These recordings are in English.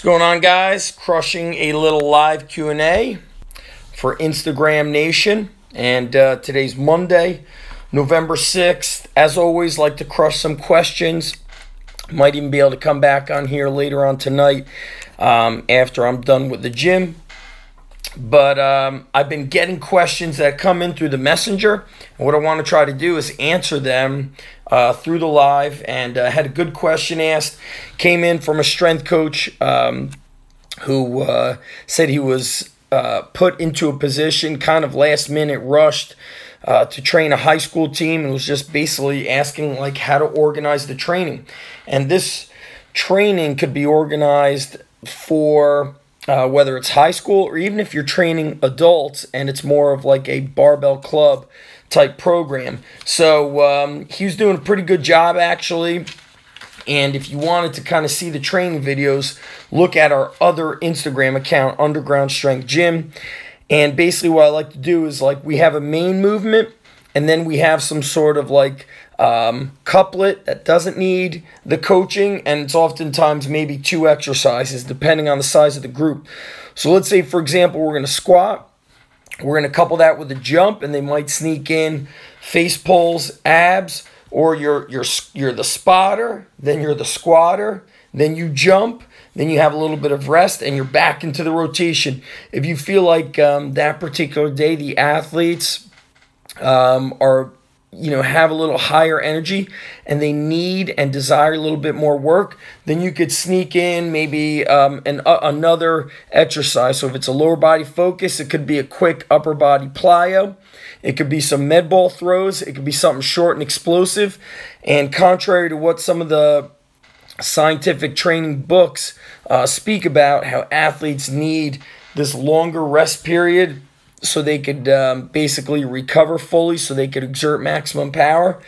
What's going on, guys? Crushing a little live Q&A for Instagram Nation. And today's Monday, November 6th. As always, like to crush some questions. Might even be able to come back on here later on tonight after I'm done with the gym. But I've been getting questions that come in through the messenger. And what I want to try to do is answer them through the live. And I had a good question asked. Came in from a strength coach who said he was put into a position, kind of last minute rushed to train a high school team, and was just basically asking like how to organize the training. And this training could be organized for whether it's high school or even if you're training adults and it's more of like a barbell club type program. So he was doing a pretty good job actually. And if you wanted to kind of see the training videos, look at our other Instagram account, Underground Strength Gym. And basically what I like to do is like we have a main movement and then we have some sort of like couplet that doesn't need the coaching, and it's oftentimes maybe 2 exercises depending on the size of the group. So let's say, for example, we're going to squat. We're going to couple that with a jump, and they might sneak in face pulls, abs, or you're the spotter, then you're the squatter, then you jump, then you have a little bit of rest, and you're back into the rotation. If you feel like that particular day the athletes are have a little higher energy and they need and desire a little bit more work, then you could sneak in maybe another exercise. So if it's a lower body focus, it could be a quick upper body plyo. It could be some med ball throws. It could be something short and explosive. And contrary to what some of the scientific training books speak about, how athletes need this longer rest period so they could basically recover fully, so they could exert maximum power.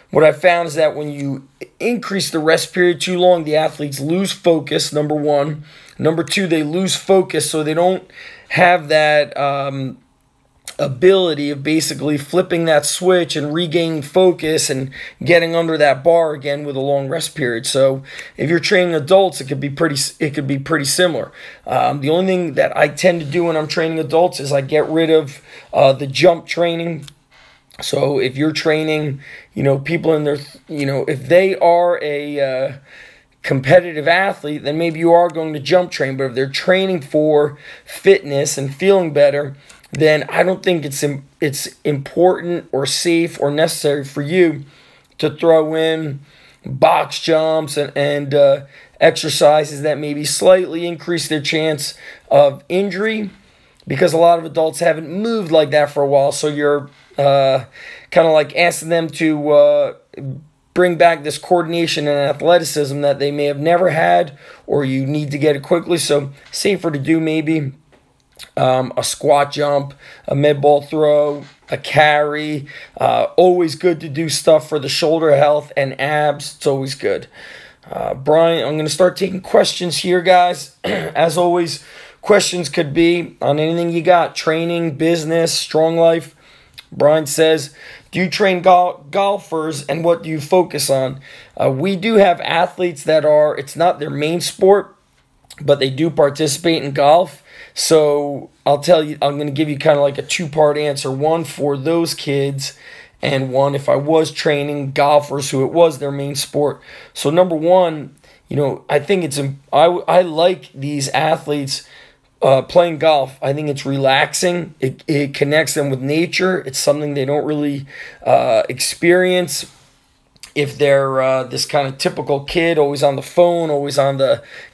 What I found is that when you increase the rest period too long, the athletes lose focus, number one. Number two, they lose focus, so they don't have that ability of basically flipping that switch and regaining focus and getting under that bar again with a long rest period. So if you're training adults, it could be pretty similar. The only thing that I tend to do when I'm training adults is I get rid of the jump training. So if you're training, people in their, if they are a competitive athlete, then maybe you are going to jump train. But if they're training for fitness and feeling better, then I don't think it's important or safe or necessary for you to throw in box jumps and exercises that maybe slightly increase their chance of injury, because a lot of adults haven't moved like that for a while. So you're kind of like asking them to bring back this coordination and athleticism that they may have never had, or you need to get it quickly. So safer to do maybe a squat jump, a med ball throw, a carry. Always good to do stuff for the shoulder health and abs. It's always good. Brian, I'm going to start taking questions here, guys. As always, questions could be on anything you got: training, business, strong life. Brian says, do you train golfers, and what do you focus on? We do have athletes that it's not their main sport, but they do participate in golf. So I'll tell you, I'm going to give you kind of like a 2-part answer. One for those kids, and one if I was training golfers who it was their main sport. So number one, I think I like these athletes playing golf. I think it's relaxing. It connects them with nature. It's something they don't really experience if they're this kind of typical kid, always on the phone, always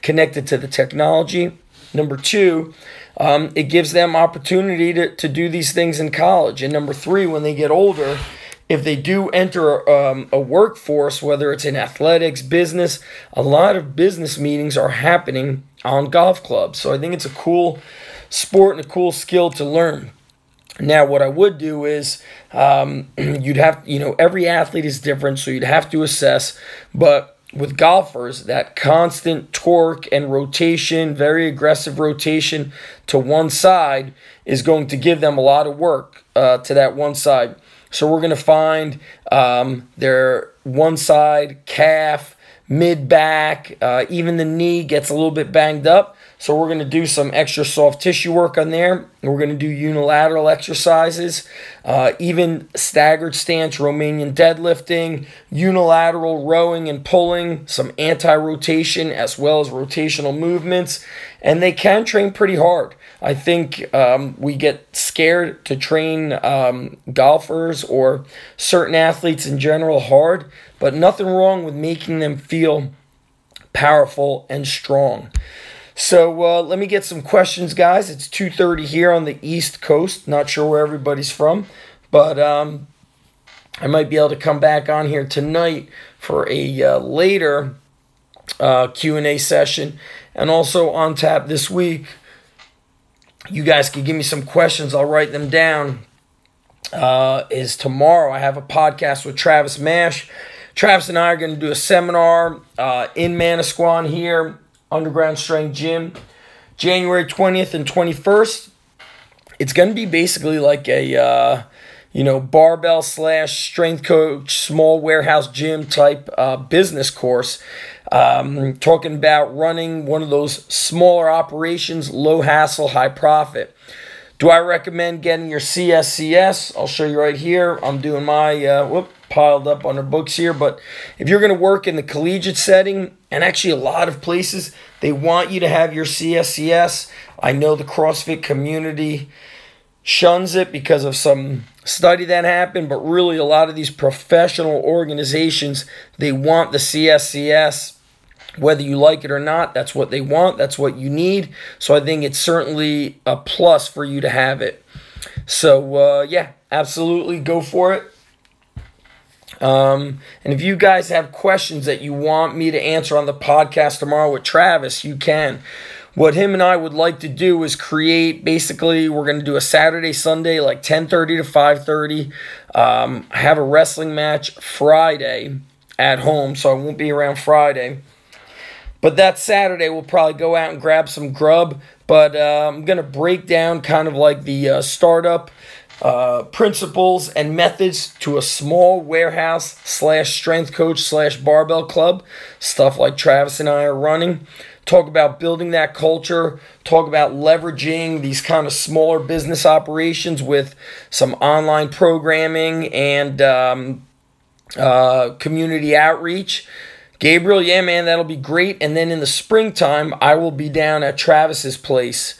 connected to the technology. Number two, it gives them opportunity to do these things in college. And number three, when they get older, if they do enter a workforce, whether it's in athletics, business, a lot of business meetings are happening on golf clubs. So I think it's a cool sport and a cool skill to learn. Now, what I would do is you'd have, every athlete is different, so you'd have to assess. But with golfers, that constant torque and rotation, very aggressive rotation to one side is going to give them a lot of work to that one side. So we're going to find their one side calf, mid-back, even the knee gets a little bit banged up. So we're going to do some extra soft tissue work on there. We're going to do unilateral exercises, even staggered stance, Romanian deadlifting, unilateral rowing and pulling, some anti-rotation as well as rotational movements. And they can train pretty hard. I think we get scared to train golfers or certain athletes in general hard, but nothing wrong with making them feel powerful and strong. So let me get some questions, guys. It's 2:30 here on the East Coast. Not sure where everybody's from, but I might be able to come back on here tonight for a later Q&A session. And also on tap this week, you guys can give me some questions. I'll write them down. Is tomorrow I have a podcast with Travis Mash. Travis and I are going to do a seminar in Manasquan here, Underground Strength Gym, January 20th and 21st. It's going to be basically like a, barbell / strength coach, small warehouse gym type business course. Talking about running one of those smaller operations, low hassle, high profit. Do I recommend getting your CSCS? I'll show you right here. I'm doing my, piled up under books here. But if you're going to work in the collegiate setting, and actually a lot of places, they want you to have your CSCS. I know the CrossFit community shuns it because of some study that happened, but really a lot of these professional organizations, they want the CSCS. Whether you like it or not, that's what they want. That's what you need. So I think it's certainly a plus for you to have it. So, yeah, absolutely go for it. And if you guys have questions that you want me to answer on the podcast tomorrow with Travis, you can. What him and I would like to do is create, basically, we're going to do a Saturday, Sunday, like 10:30 to 5:30. I have a wrestling match Friday at home, so I won't be around Friday. But that Saturday, we'll probably go out and grab some grub. But I'm going to break down kind of like the startup principles and methods to a small warehouse / strength coach / barbell club. Stuff like Travis and I are running. Talk about building that culture. Talk about leveraging these kind of smaller business operations with some online programming and community outreach. Gabriel, yeah, man, that'll be great. And then in the springtime, I will be down at Travis's place.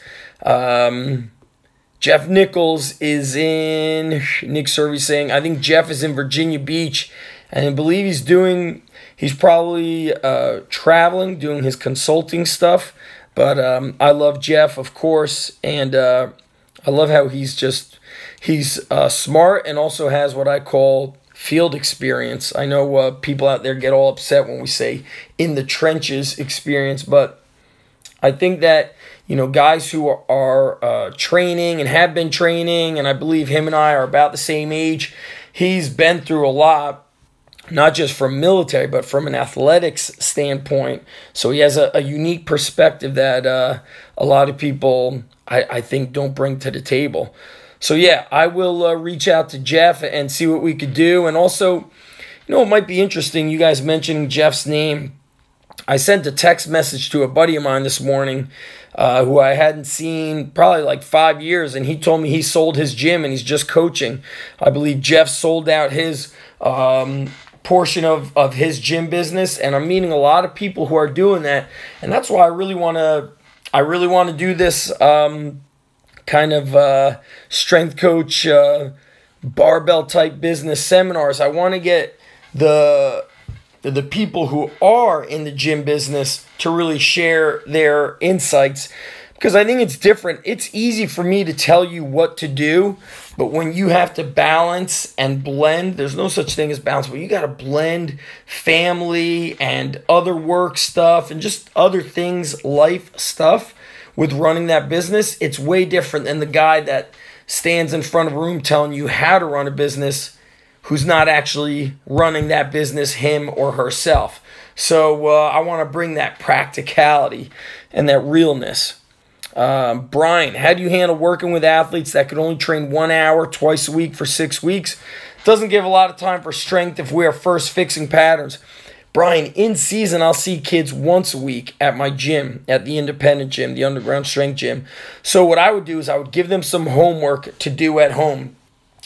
Jeff Nichols is in, Nick Survey saying, I think Jeff is in Virginia Beach. And I believe he's probably traveling, doing his consulting stuff. But I love Jeff, of course. And I love how he's smart and also has what I call field experience. I know people out there get all upset when we say in the trenches experience, but I think that, guys who are training and have been training, and I believe him and I are about the same age, he's been through a lot, not just from military, but from an athletics standpoint. So he has a unique perspective that a lot of people, I think, don't bring to the table. So, yeah, I will reach out to Jeff and see what we could do. And also, it might be interesting, you guys mentioning Jeff's name. I sent a text message to a buddy of mine this morning who I hadn't seen probably like 5 years, and he told me he sold his gym and he's just coaching. I believe Jeff sold out his portion of his gym business, and I'm meeting a lot of people who are doing that. And that's why I really want to do this kind of strength coach barbell type business seminars. I want to get the people who are in the gym business to really share their insights, because I think it's different. It's easy for me to tell you what to do, but when you have to balance and blend, there's no such thing as balance, but you got to blend family and other work stuff and just other things, life stuff. With running that business, it's way different than the guy that stands in front of a room telling you how to run a business who's not actually running that business him or herself. So I want to bring that practicality and that realness. Brian, how do you handle working with athletes that could only train 1 hour twice a week for 6 weeks? Doesn't give a lot of time for strength if we are first fixing patterns. Brian, in season, I'll see kids once a week at my gym, at the independent gym, the underground strength gym. So what I would do is I would give them some homework to do at home.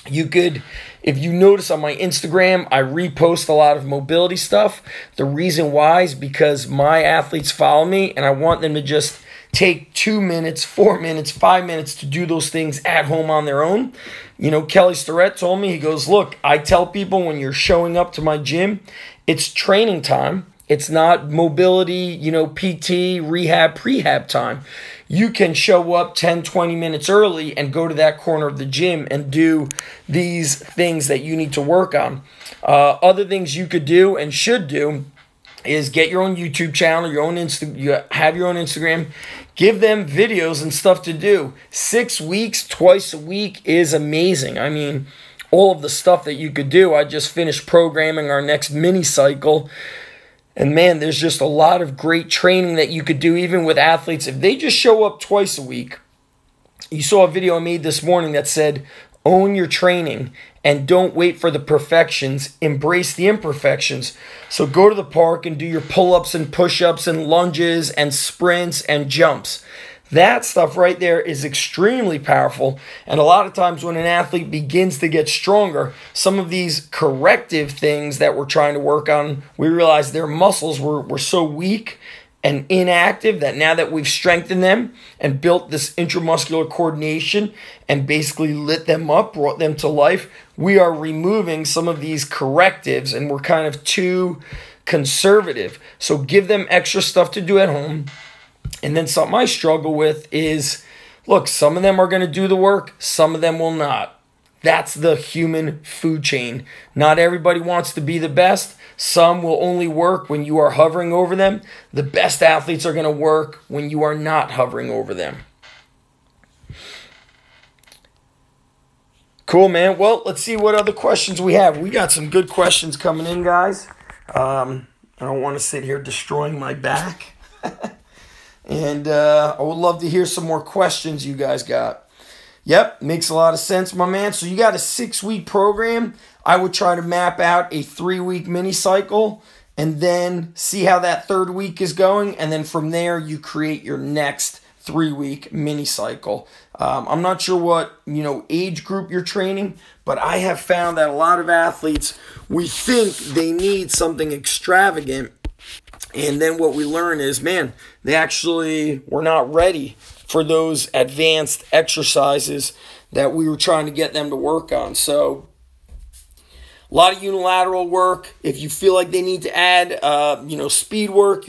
You could, if you notice on my Instagram, I repost a lot of mobility stuff. The reason why is because my athletes follow me and I want them to just take 2 minutes, 4 minutes, 5 minutes to do those things at home on their own. You know, Kelly Starrett told me, he goes, look, I tell people when you're showing up to my gym, it's training time. It's not mobility, you know, PT, rehab, prehab time. You can show up 10, 20 minutes early and go to that corner of the gym and do these things that you need to work on. Other things you could do and should do is get your own YouTube channel, you have your own Instagram, give them videos and stuff to do. 6 weeks, twice a week is amazing. I mean, all of the stuff that you could do. I just finished programming our next mini cycle. And man, there's just a lot of great training that you could do even with athletes. If they just show up twice a week, you saw a video I made this morning that said, own your training and don't wait for the perfections. Embrace the imperfections. So go to the park and do your pull-ups and push-ups and lunges and sprints and jumps. That stuff right there is extremely powerful. And a lot of times when an athlete begins to get stronger, some of these corrective things that we're trying to work on, we realize their muscles were so weak and inactive that now that we've strengthened them and built this intramuscular coordination and basically lit them up, brought them to life, we are removing some of these correctives and we're kind of too conservative. So give them extra stuff to do at home. And then something I struggle with is, look, some of them are going to do the work, some of them will not. That's the human food chain. Not everybody wants to be the best. Some will only work when you are hovering over them. The best athletes are going to work when you are not hovering over them. Cool, man. Well, let's see what other questions we have. We got some good questions coming in, guys. I don't want to sit here destroying my back. And I would love to hear some more questions you guys got. Yep, makes a lot of sense, my man. So you got a 6-week program. I would try to map out a 3-week mini cycle and then see how that 3rd week is going. And then from there, you create your next 3-week mini cycle. I'm not sure what, age group you're training, but I have found that a lot of athletes, we think they need something extravagant. And then what we learn is, man, they actually were not ready for those advanced exercises that we were trying to get them to work on. So a lot of unilateral work. If you feel like they need to add, speed work,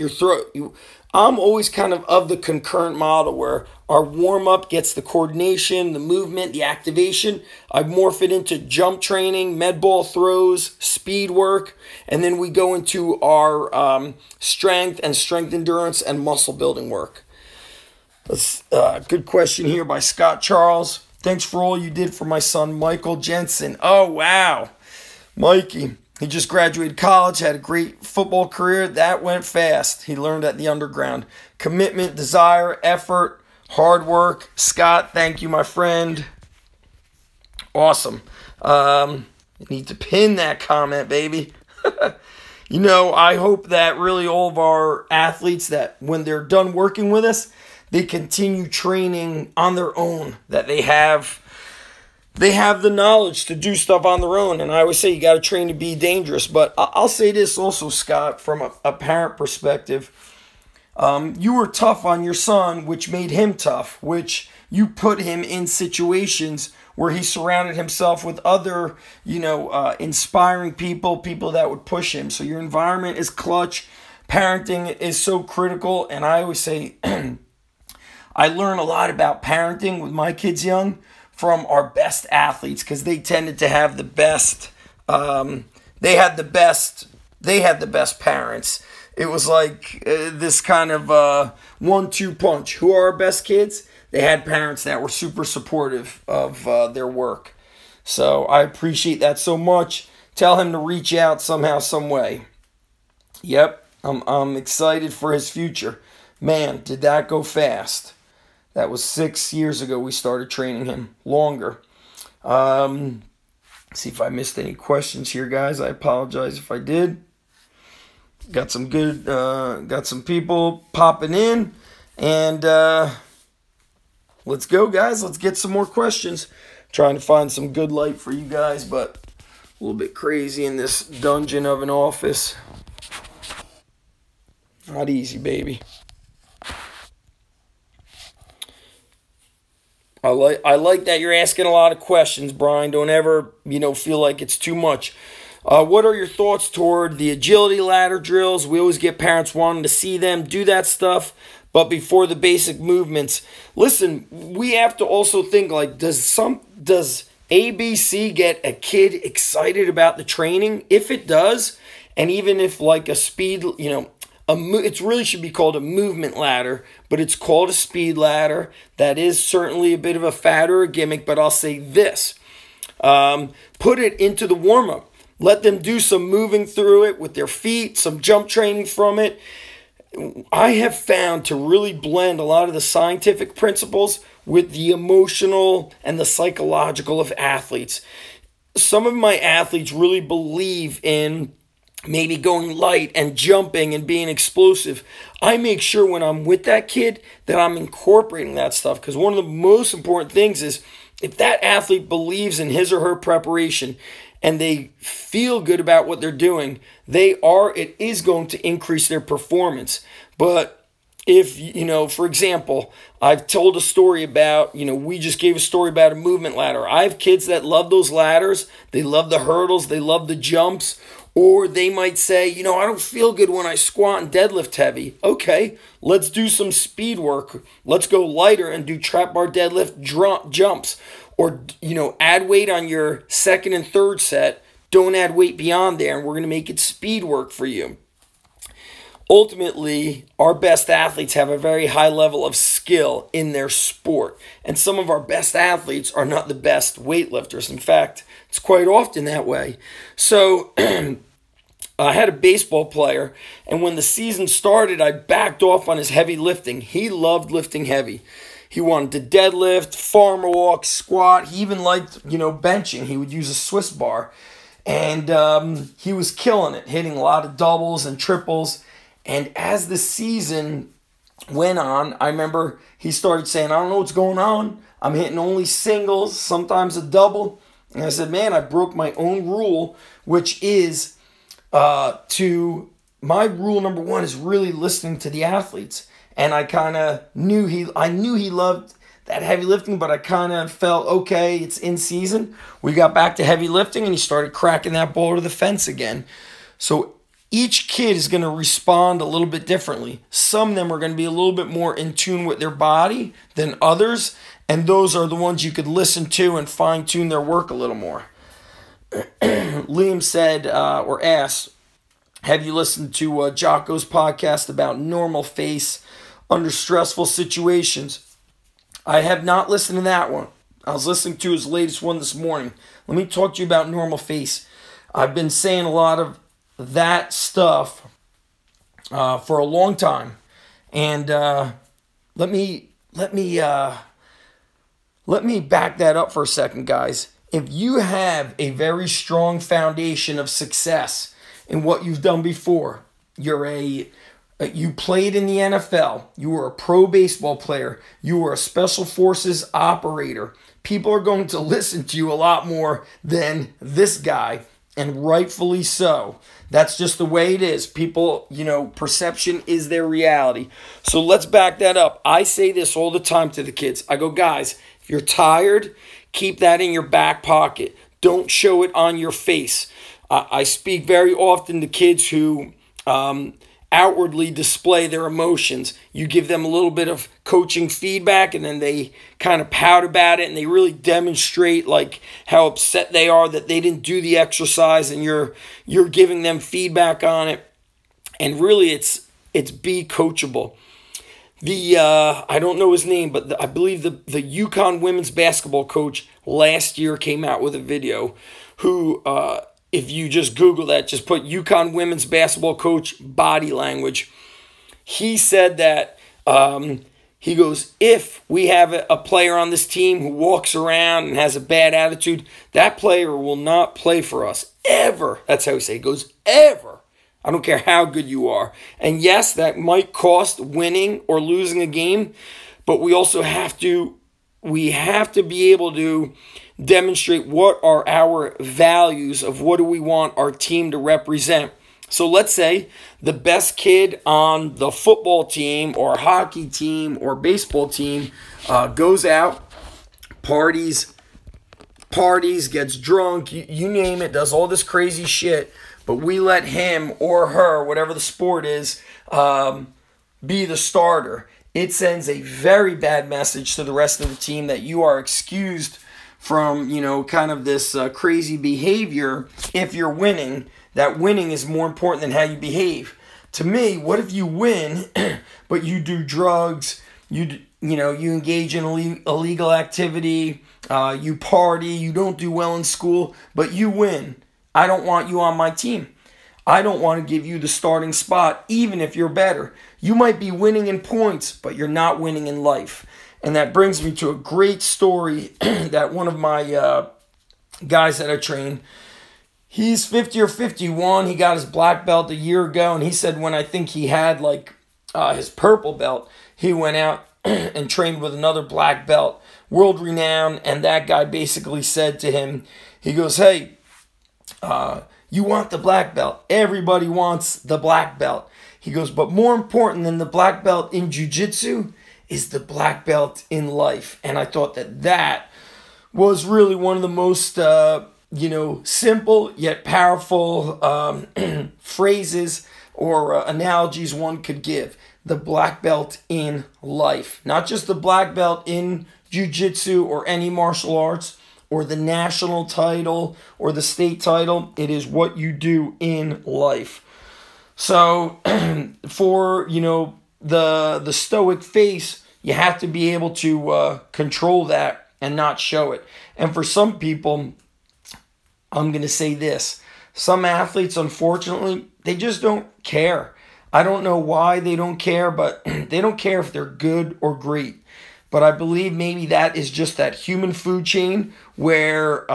I'm always kind of the concurrent model where our warm-up gets the coordination, the movement, the activation. I morph it into jump training, med ball throws, speed work, and then we go into our strength and strength endurance and muscle building work. That's a good question here by Scott Charles. Thanks for all you did for my son, Michael Jensen. Oh, wow. Mikey. He just graduated college, had a great football career. That went fast. He learned at the underground. Commitment, desire, effort, hard work. Scott, thank you, my friend. Awesome. You need to pin that comment, baby. I hope that really all of our athletes, that when they're done working with us, they continue training on their own, that they have the knowledge to do stuff on their own. And I always say you got to train to be dangerous. But I'll say this also, Scott, from a parent perspective. You were tough on your son, which made him tough, which you put him in situations where he surrounded himself with other, inspiring people that would push him. So your environment is clutch. Parenting is so critical. And I always say I learn a lot about parenting with my kids young from our best athletes, because they tended to have the best, they had the best parents. It was like this kind of 1-2 punch. Who are our best kids? They had parents that were super supportive of their work. So I appreciate that so much. Tell him to reach out somehow, some way. Yep, I'm excited for his future. Man, did that go fast. That was 6 years ago we started training him. Longer. See if I missed any questions here, guys. I apologize if I did. Got some good, got some people popping in, and let's go, guys. Let's get some more questions. Trying to find some good light for you guys, but a little bit crazy in this dungeon of an office. Not easy, baby. I like that you're asking a lot of questions, Brian. Don't ever, feel like it's too much. What are your thoughts toward the agility ladder drills? We always get parents wanting to see them do that stuff, but before the basic movements. Listen, we have to also think, like, does ABC get a kid excited about the training? If it does, and even if like a speed, it really should be called a movement ladder, but it's called a speed ladder. That is certainly a bit of a fad or a gimmick, but I'll say this. Put it into the warm-up. Let them do some moving through it with their feet, some jump training from it. I have found to really blend a lot of the scientific principles with the emotional and the psychological of athletes. Some of my athletes really believe in maybe going light and jumping and being explosive. I make sure when I'm with that kid that I'm incorporating that stuff, because one of the most important things is if that athlete believes in his or her preparation and they feel good about what they're doing, it is going to increase their performance. But if, for example, I've told a story about, we just gave a story about a movement ladder. I have kids that love those ladders. They love the hurdles. They love the jumps. Or they might say, I don't feel good when I squat and deadlift heavy. Okay, let's do some speed work. Let's go lighter and do trap bar deadlift jumps. Or, add weight on your second and third set. Don't add weight beyond there, and we're going to make it speed work for you. Ultimately, our best athletes have a very high level of skill in their sport. And some of our best athletes are not the best weightlifters. In fact, it's quite often that way. So I had a baseball player, and when the season started, I backed off on his heavy lifting. He loved lifting heavy. He wanted to deadlift, farmer walk, squat. He even liked, benching. He would use a Swiss bar. And he was killing it, hitting a lot of doubles and triples. And as the season went on, I remember he started saying, I don't know what's going on. I'm hitting only singles, sometimes a double. And I said, man, I broke my own rule, which is my rule number one is really listening to the athletes. And I kind of knew he loved that heavy lifting, but I kind of felt, okay, it's in season. We got back to heavy lifting, and he started cracking that ball to the fence again. So each kid is going to respond a little bit differently. Some of them are going to be a little bit more in tune with their body than others, and those are the ones you could listen to and fine-tune their work a little more. Liam said, or asked, have you listened to Jocko's podcast about normal face under stressful situations? I have not listened to that one. I was listening to his latest one this morning. Let me talk to you about normal face. I've been saying a lot of that stuff for a long time, and let me back that up for a second, guys. If you have a very strong foundation of success in what you've done before, you played in the NFL, you were a pro baseball player, you were a special forces operator, people are going to listen to you a lot more than this guy, and rightfully so. That's just the way it is. People, perception is their reality. So let's back that up. I say this all the time to the kids. I go, guys, if you're tired, keep that in your back pocket. Don't show it on your face. I speak very often to kids who outwardly display their emotions. You give them a little bit of coaching feedback, and then they kind of pout about it, and they really demonstrate like how upset they are that they didn't do the exercise, and you're giving them feedback on it. And really it's be coachable. I don't know his name, but I believe the UConn women's basketball coach last year came out with a video who if you just Google that, just put UConn women's basketball coach body language. He said that, he goes, if we have a player on this team who walks around and has a bad attitude, that player will not play for us, ever. That's how he said it. He goes, ever. I don't care how good you are. And yes, that might cost winning or losing a game, but we also have to be able to demonstrate what are our values of what do we want our team to represent. So let's say the best kid on the football team or hockey team or baseball team goes out, parties, gets drunk, you name it, does all this crazy shit, but we let him or her, whatever the sport is, be the starter. It sends a very bad message to the rest of the team that you are excused from, kind of this crazy behavior if you're winning. That winning is more important than how you behave. To me, what if you win, but you do drugs, you engage in illegal activity, you party, you don't do well in school, but you win. I don't want you on my team. I don't want to give you the starting spot, even if you're better. You might be winning in points, but you're not winning in life. And that brings me to a great story that one of my guys that I train, he's 50 or 51. He got his black belt a year ago, and he said when I think he had his purple belt, he went out and trained with another black belt, world renowned, and that guy basically said to him, he goes, hey, you want the black belt. Everybody wants the black belt. He goes, but more important than the black belt in jiu-jitsu is the black belt in life. And I thought that was really one of the most simple yet powerful phrases or analogies one could give. The black belt in life. Not just the black belt in jiu-jitsu or any martial arts or the national title or the state title. It is what you do in life. So for, the stoic face, you have to be able to control that and not show it. And for some people, I'm going to say this. Some athletes, unfortunately, they just don't care. I don't know why they don't care, but they don't care if they're good or great. But I believe maybe that is just that human food chain where,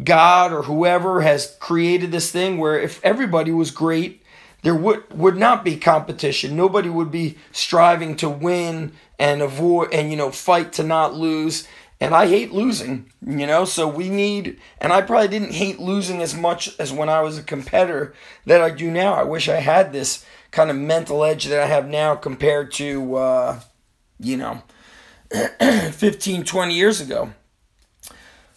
God or whoever has created this thing where if everybody was great, there would not be competition. Nobody would be striving to win and avoid and, fight to not lose. And I hate losing, so we need, and I probably didn't hate losing as much as when I was a competitor that I do now. I wish I had this kind of mental edge that I have now compared to, 15, 20 years ago.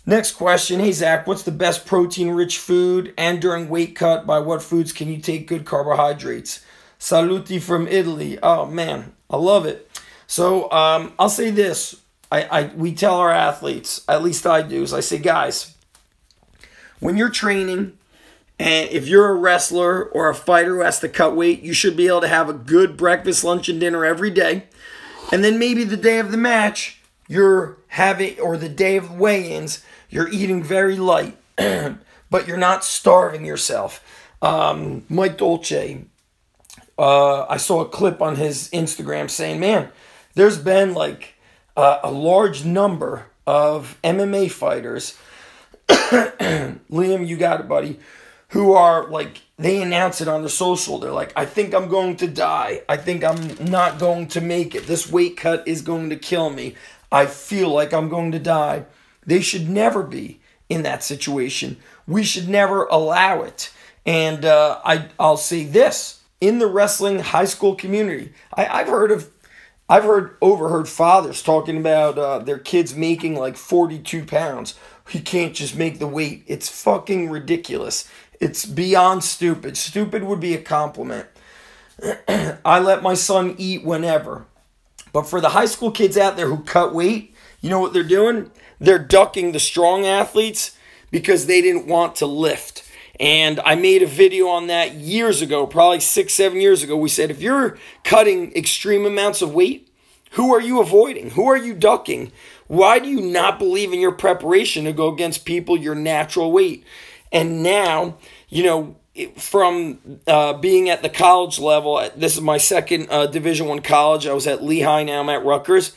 Next question. Hey, Zach, what's the best protein-rich food? And during weight cut, by what foods can you take good carbohydrates? Saluti from Italy. Oh, man, I love it. So I'll say this. We tell our athletes, at least I do, is I say, guys, when you're training, and if you're a wrestler or a fighter who has to cut weight, you should be able to have a good breakfast, lunch, and dinner every day. And then maybe the day of the match, or the day of weigh-ins, you're eating very light, but you're not starving yourself. Mike Dolce, I saw a clip on his Instagram saying, man, there's been a large number of MMA fighters, Liam, you got it, buddy, who are they announce it on their social. They're like, I think I'm going to die. I think I'm not going to make it. This weight cut is going to kill me. I feel like I'm going to die. They should never be in that situation. We should never allow it. And I'll say this. In the wrestling high school community, I've overheard fathers talking about their kids making 42 pounds. He can't just make the weight. It's fucking ridiculous. It's beyond stupid. Stupid would be a compliment. I let my son eat whenever. But for the high school kids out there who cut weight, you know what they're doing? They're ducking the strong athletes because they didn't want to lift. And I made a video on that years ago, probably 6-7 years ago. We said, if you're cutting extreme amounts of weight, who are you avoiding? Who are you ducking? Why do you not believe in your preparation to go against people your natural weight? And now, from being at the college level, this is my second Division I college. I was at Lehigh, now I'm at Rutgers.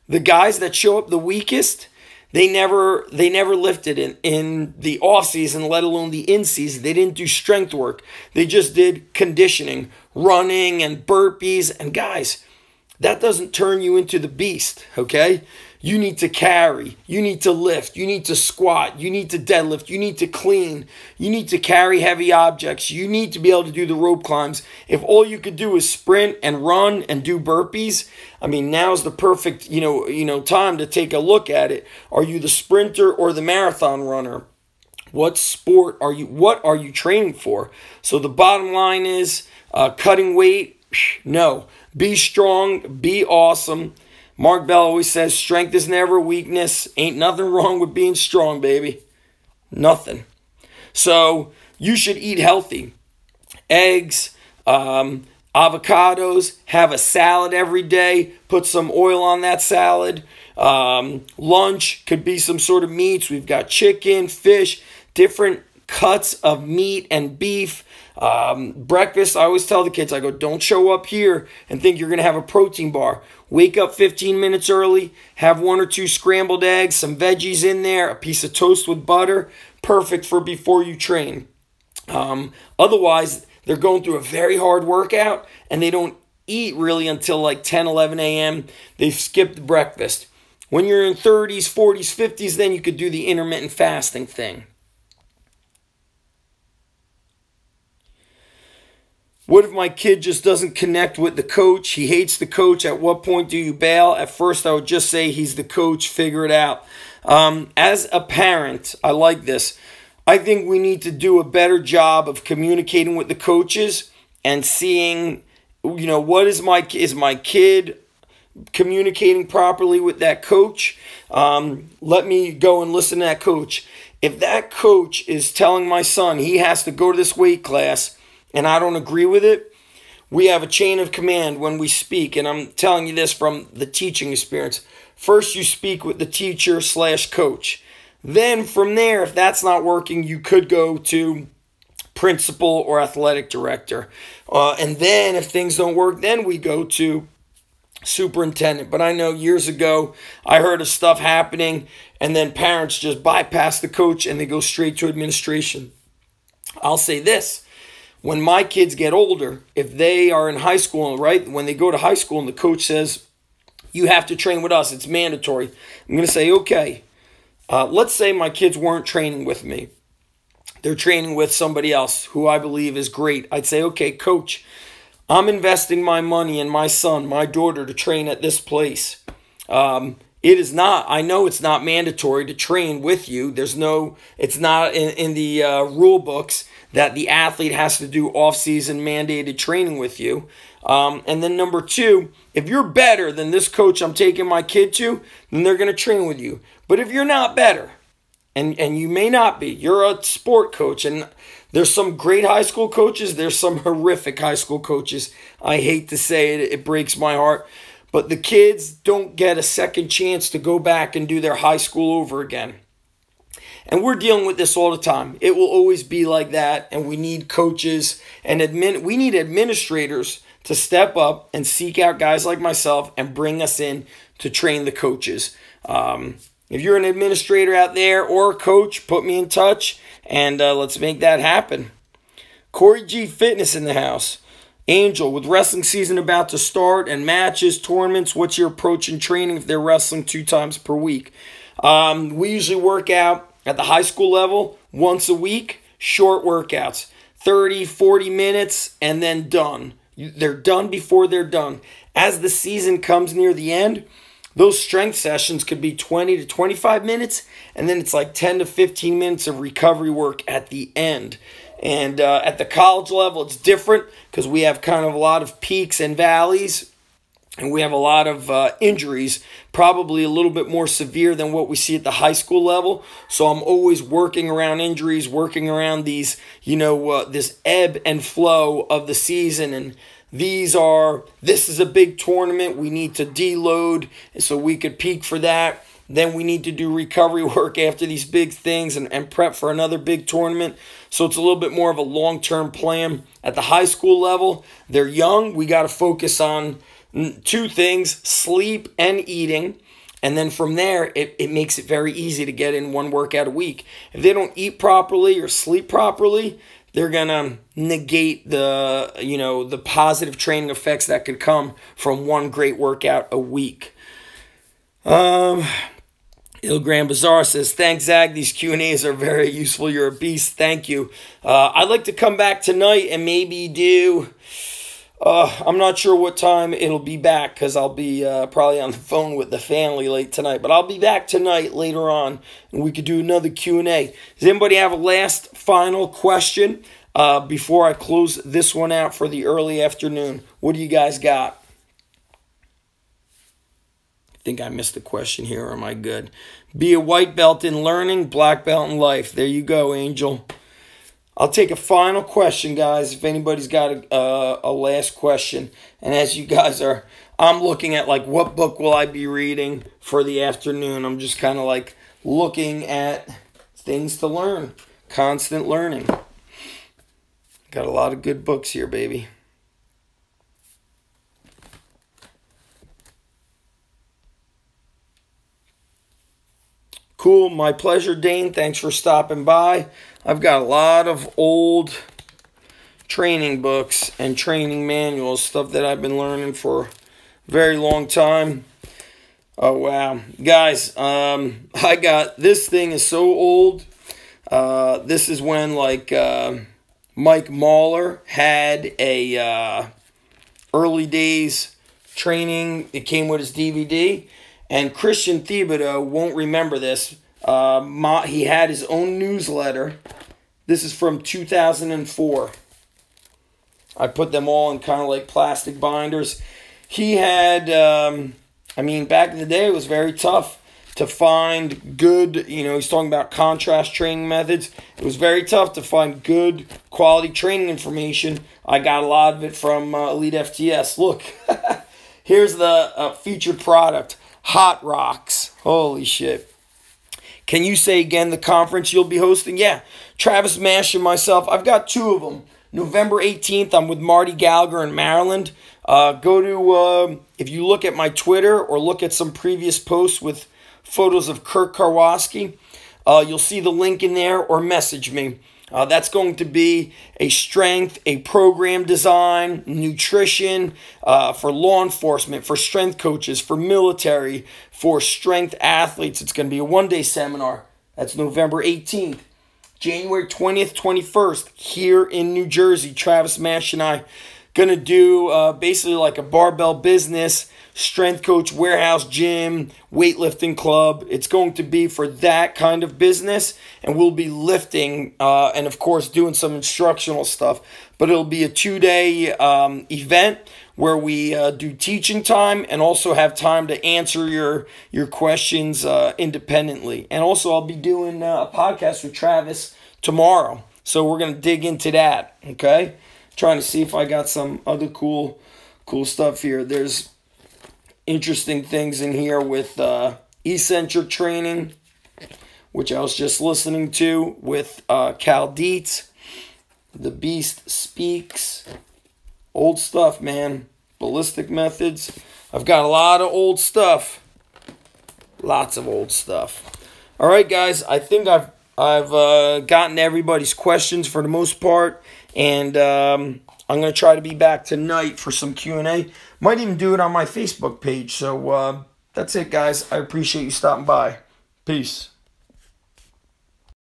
The guys that show up the weakest, They never lifted in the off season, let alone the in season. They didn't do strength work. They just did conditioning, running and burpees. And guys, that doesn't turn you into the beast, okay? You need to carry, you need to lift, you need to squat, you need to deadlift, you need to clean, you need to carry heavy objects, you need to be able to do the rope climbs. If all you could do is sprint and run and do burpees, I mean, now's the perfect, time to take a look at it. Are you the sprinter or the marathon runner? What sport are you, what are you training for? So the bottom line is, cutting weight, no. Be strong, be awesome. Mark Bell always says, strength is never weakness. Ain't nothing wrong with being strong, baby. Nothing. So you should eat healthy. Eggs, avocados, have a salad every day. Put some oil on that salad. Lunch could be some sort of meats. We've got chicken, fish, different cuts of meat and beef. Breakfast, I always tell the kids, I go, don't show up here and think you're going to have a protein bar. Wake up 15 minutes early, have 1 or 2 scrambled eggs, some veggies in there, a piece of toast with butter. Perfect for before you train. Otherwise, they're going through a very hard workout and they don't eat really until like 10, 11 a.m. They've skipped breakfast. When you're in 30s, 40s, 50s, then you could do the intermittent fasting thing. What if my kid just doesn't connect with the coach? He hates the coach. At what point do you bail? At first, I would just say he's the coach. Figure it out. As a parent, I like this. I think we need to do a better job of communicating with the coaches and seeing, what is my kid communicating properly with that coach? Let me go and listen to that coach. If that coach is telling my son he has to go to this weight class, and I don't agree with it, we have a chain of command when we speak. And I'm telling you this from the teaching experience. First, you speak with the teacher/coach. Then from there, if that's not working, you could go to principal or athletic director. And then if things don't work, then we go to superintendent. But I know years ago, I heard of stuff happening, and then parents just bypass the coach and they go straight to administration. I'll say this. When my kids get older, if they are in high school, right, when they go to high school and the coach says, you have to train with us, it's mandatory, I'm going to say, okay, let's say my kids weren't training with me. They're training with somebody else who I believe is great. I'd say, okay, coach, I'm investing my money in my son, my daughter to train at this place. It is not, I know it's not mandatory to train with you. It's not in the rule books that the athlete has to do off-season mandated training with you. And then number 2, if you're better than this coach I'm taking my kid to, then they're going to train with you. But if you're not better, and you may not be, you're a sport coach, and there's some great high school coaches, there's some horrific high school coaches. I hate to say it, it breaks my heart. But the kids don't get a second chance to go back and do their high school over again. And we're dealing with this all the time. It will always be like that, and we need coaches and we need administrators to step up and seek out guys like myself and bring us in to train the coaches. If you're an administrator out there or a coach, put me in touch, and let's make that happen. Corey G Fitness in the house. Angel, with wrestling season about to start and matches, tournaments, what's your approach in training if they're wrestling 2 times per week? We usually work out at the high school level once a week, short workouts, 30, 40 minutes, and then done. They're done before they're done. As the season comes near the end, those strength sessions could be 20 to 25 minutes, and then it's like 10 to 15 minutes of recovery work at the end. And at the college level, it's different because we have kind of a lot of peaks and valleys, and we have a lot of injuries, probably a little bit more severe than what we see at the high school level. So I'm always working around injuries, working around these, this ebb and flow of the season. And this is a big tournament. We need to deload so we could peak for that. Then we need to do recovery work after these big things and prep for another big tournament. So it's a little bit more of a long-term plan. At the high school level, they're young. We got to focus on 2 things, sleep and eating. And then from there, it makes it very easy to get in one workout a week. If they don't eat properly or sleep properly, they're going to negate the, the positive training effects that could come from one great workout a week. Ilgram Bazaar says, thanks, Zach. These Q&As are very useful. You're a beast. Thank you. I'd like to come back tonight and maybe do... I'm not sure what time it'll be back because I'll be probably on the phone with the family late tonight. But I'll be back tonight later on, and we could do another Q&A. Does anybody have a last final question before I close this one out for the early afternoon? What do you guys got? I think I missed the question here, or am I good? Be a white belt in learning, black belt in life. There you go, Angel. I'll take a final question, guys, if anybody's got a last question. And as you guys are, I'm looking at, like, what book will I be reading for the afternoon? I'm just kind of, like, looking at things to learn. Constant learning. Got a lot of good books here, baby. Cool. My pleasure, Dane. Thanks for stopping by. I've got a lot of old training books and training manuals, stuff that I've been learning for a very long time. Oh, wow. Guys, I got, this thing is so old. This is when, like, Mike Mahler had a early days training. It came with his DVD. And Christian Thibodeau won't remember this. He had his own newsletter. This is from 2004. I put them all in kind of like plastic binders. He had, back in the day, it was very tough to find good, he's talking about contrast training methods. It was very tough to find good quality training information. I got a lot of it from Elite FTS. Look, here's the featured product. Hot Rocks. Holy shit. Can you say again the conference you'll be hosting? Yeah. Travis Mash and myself. I've got two of them. November 18th, I'm with Marty Gallagher in Maryland. Go to, if you look at my Twitter or look at some previous posts with photos of Kirk Karwoski, you'll see the link in there, or message me. That's going to be a strength, a program design, nutrition, for law enforcement, for strength coaches, for military, for strength athletes. It's going to be a one-day seminar. That's November 18th. January 20th, 21st, here in New Jersey, Travis Mash and I going to do basically like a barbell business, strength coach, warehouse gym, weightlifting club. It's going to be for that kind of business, and we'll be lifting and, of course, doing some instructional stuff. But it'll be a 2-day event where we do teaching time and also have time to answer your questions independently. And also I'll be doing a podcast with Travis tomorrow. So we're going to dig into that, okay? Trying to see if I got some other cool stuff here. There's interesting things in here with eccentric training, which I was just listening to with Cal Dietz. The Beast Speaks. Old stuff, man. Ballistic methods. I've got a lot of old stuff. Lots of old stuff. All right, guys. I think I've gotten everybody's questions for the most part. And I'm going to try to be back tonight for some Q&A. Might even do it on my Facebook page. So that's it, guys. I appreciate you stopping by. Peace.